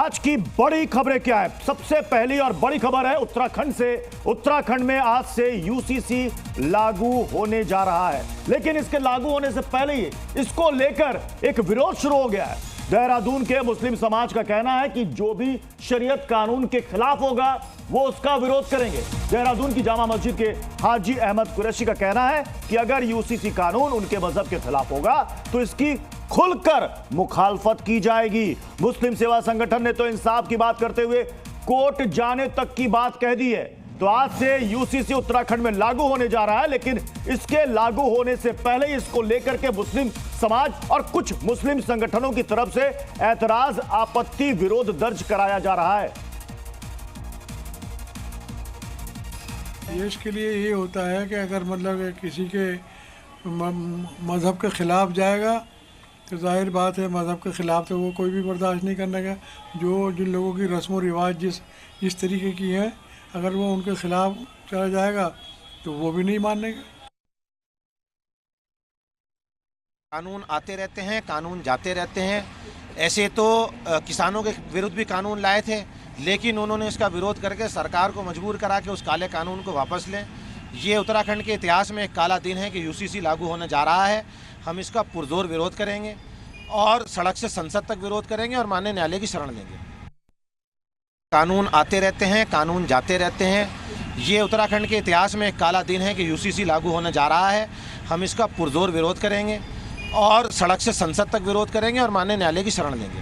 आज की बड़ी खबरें क्या है? सबसे पहली और बड़ी खबर है उत्तराखंड से। उत्तराखंड में आज से यूसीसी लागू होने जा रहा है, लेकिन इसके लागू होने से पहले ही इसको लेकर एक विरोध शुरू हो गया है। देहरादून के मुस्लिम समाज का कहना है कि जो भी शरीयत कानून के खिलाफ होगा वो उसका विरोध करेंगे। देहरादून की जामा मस्जिद के हाजी अहमद कुरैशी का कहना है कि अगर यूसीसी कानून उनके मजहब के खिलाफ होगा तो इसकी खुलकर मुखालफत की जाएगी। मुस्लिम सेवा संगठन ने तो इंसाफ की बात करते हुए कोर्ट जाने तक की बात कह दी है। तो आज से यूसीसी उत्तराखंड में लागू होने जा रहा है, लेकिन इसके लागू होने से पहले इसको लेकर के मुस्लिम समाज और कुछ मुस्लिम संगठनों की तरफ से ऐतराज, आपत्ति, विरोध दर्ज कराया जा रहा है। इसके लिए ये होता है कि अगर मतलब किसी के मज़हब के खिलाफ जाएगा तो जाहिर बात है मज़हब के ख़िलाफ़ तो वो कोई भी बर्दाश्त नहीं करने का। जिन लोगों की रस्म व रिवाज जिस तरीके की हैं, अगर वो उनके ख़िलाफ़ चला जाएगा तो वो भी नहीं मानेगा। कानून आते रहते हैं, कानून जाते रहते हैं। ऐसे तो किसानों के विरुद्ध भी कानून लाए थे, लेकिन उन्होंने इसका विरोध करके सरकार को मजबूर करा के उस काले कानून को वापस लें। ये उत्तराखंड के इतिहास में एक काला दिन है कि यूसीसी लागू होने जा रहा है। हम इसका पुरजोर विरोध करेंगे और सड़क से संसद तक विरोध करेंगे और माननीय न्यायालय की शरण लेंगे। कानून आते रहते हैं, कानून जाते रहते हैं। ये उत्तराखंड के इतिहास में एक काला दिन है कि यूसीसी लागू होने जा रहा है। हम इसका पुरजोर विरोध करेंगे और सड़क से संसद तक विरोध करेंगे और माननीय न्यायालय की शरण लेंगे।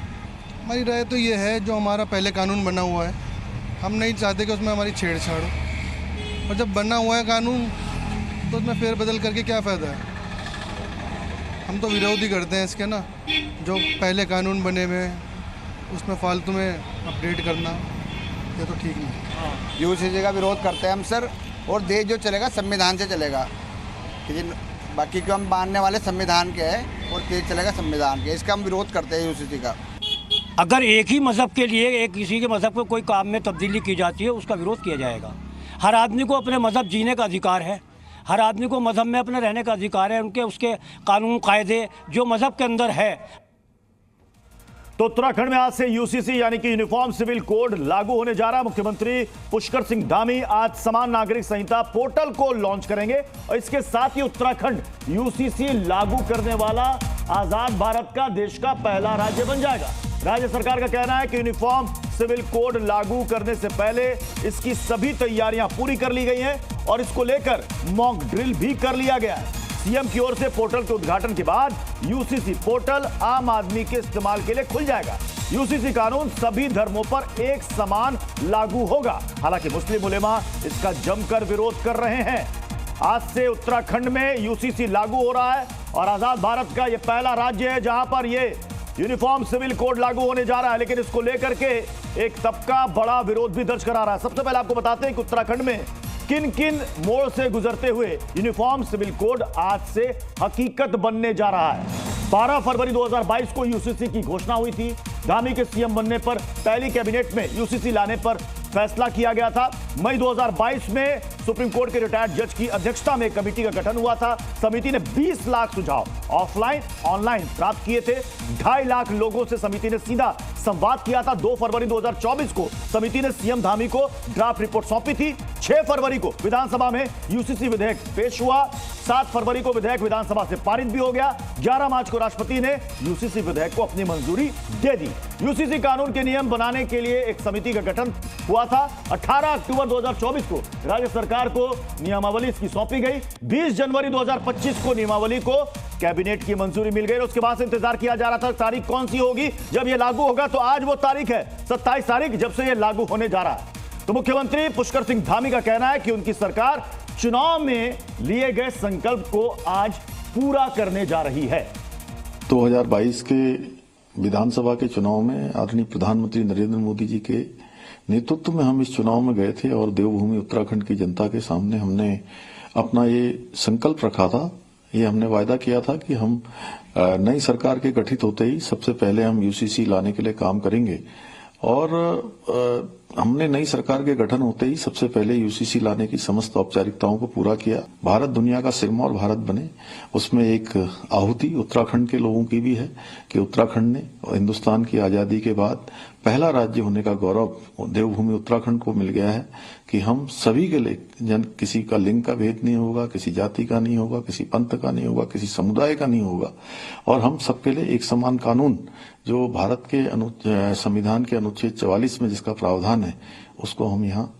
हमारी राय तो ये है, जो हमारा पहले कानून बना हुआ है, हम नहीं चाहते कि उसमें हमारी छेड़छाड़ हो। और जब बना हुआ है कानून तो उसमें फेरबदल करके क्या फ़ायदा है। हम तो विरोध ही करते हैं इसके ना, जो पहले कानून बने हुए उसमें फालतू में अपडेट करना ये तो ठीक नहीं। यूसीसी का विरोध करते हैं हम सर, और देश जो चलेगा संविधान से चलेगा। बाकी को हम मानने वाले संविधान के हैं और देश चलेगा संविधान के, इसका हम विरोध करते हैं यूसीसी का। अगर एक ही मज़हब के लिए एक किसी के मज़हब को कोई काम में तब्दीली की जाती है, उसका विरोध किया जाएगा। हर आदमी को अपने मज़हब जीने का अधिकार है, हर आदमी को मज़हब में अपने रहने का अधिकार है। उसके कानून कायदे जो मज़हब के अंदर है। तो उत्तराखंड में आज से यूसीसी यानी कि यूनिफॉर्म सिविल कोड लागू होने जा रहा है। मुख्यमंत्री पुष्कर सिंह धामी आज समान नागरिक संहिता पोर्टल को लॉन्च करेंगे और इसके साथ ही उत्तराखंड यूसीसी लागू करने वाला आजाद भारत का देश का पहला राज्य बन जाएगा। राज्य सरकार का कहना है कि यूनिफॉर्म सिविल कोड लागू करने से पहले इसकी सभी तैयारियां पूरी कर ली गई हैं और इसको लेकर मॉक ड्रिल भी कर लिया गया है। सीएम की ओर से पोर्टल के उद्घाटन के बाद यूसीसी पोर्टल आम आदमी के इस्तेमाल के लिए खुल जाएगा। यूसीसी कानून सभी धर्मों पर एक समान लागू होगा। हालांकि मुस्लिम उलेमा इसका जमकर विरोध कर रहे हैं। आज से उत्तराखंड में यूसीसी लागू हो रहा है और आजाद भारत का यह पहला राज्य है जहां पर यह यूनिफॉर्म सिविल कोड लागू होने जा रहा है, लेकिन इसको लेकर के एक तबका बड़ा विरोध भी दर्ज करा रहा है। सबसे पहले आपको बताते हैं कि उत्तराखंड में किन किन मोड़ से गुजरते हुए यूनिफॉर्म सिविल कोड आज से हकीकत बनने जा रहा है। 12 फरवरी 2022 को यूसीसी की घोषणा हुई थी। धामी के सीएम बनने पर पहली कैबिनेट में यूसीसी लाने पर फैसला किया गया था। मई 2022 में सुप्रीम कोर्ट के रिटायर्ड जज की अध्यक्षता में कमेटी का गठन हुआ था। समिति ने 20 लाख सुझाव ऑफलाइन ऑनलाइन प्राप्त किए थे। 2.5 लाख लोगों से समिति ने सीधा संवाद किया था। 2 फरवरी 2024 को समिति ने सीएम धामी को ड्राफ्ट रिपोर्ट सौंपी थी। 6 फरवरी को विधानसभा में यूसीसी विधेयक पेश हुआ। 7 फरवरी को विधेयक विधानसभा से पारित भी हो गया। 11 मार्च को राष्ट्रपति ने यूसीसी विधेयक को अपनी मंजूरी दे दी। यूसीसी कानून के नियम बनाने के लिए एक समिति का गठन हुआ था। 18 अक्टूबर 2024 को राज्य सरकार को नियमावली इसकी सौंपी गई। 20 जनवरी 2025 को नियमावली को कैबिनेट की मंजूरी मिल गई। उसके बाद से इंतजार किया जा रहा था तारीख कौन सी होगी जब यह लागू होगा, तो आज वो तारीख है 27 तारीख जब से यह लागू होने जा रहा है। तो मुख्यमंत्री पुष्कर सिंह धामी का कहना है कि उनकी सरकार चुनाव में लिए गए संकल्प को आज पूरा करने जा रही है। 2022 के विधानसभा के चुनाव में आदरणीय प्रधानमंत्री नरेंद्र मोदी जी के नेतृत्व में हम इस चुनाव में गए थे और देवभूमि उत्तराखंड की जनता के सामने हमने अपना ये संकल्प रखा था, ये हमने वायदा किया था कि हम नई सरकार के गठित होते ही सबसे पहले हम यूसीसी लाने के लिए काम करेंगे। और हमने नई सरकार के गठन होते ही सबसे पहले यूसीसी लाने की समस्त औपचारिकताओं को पूरा किया। भारत दुनिया का सिरमौर भारत बने, उसमें एक आहुति उत्तराखंड के लोगों की भी है कि उत्तराखंड ने हिंदुस्तान की आजादी के बाद पहला राज्य होने का गौरव देवभूमि उत्तराखंड को मिल गया है कि हम सभी के लिए किसी का लिंग का भेद नहीं होगा, किसी जाति का नहीं होगा, किसी पंथ का नहीं होगा, किसी समुदाय का नहीं होगा, और हम सबके लिए एक समान कानून जो भारत के संविधान के अनुच्छेद 44 में जिसका प्रावधान है उसको हम यहाँ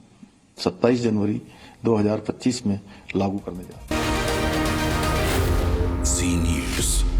27 जनवरी 2025 में लागू करने जा रहे हैं। सी न्यूज़।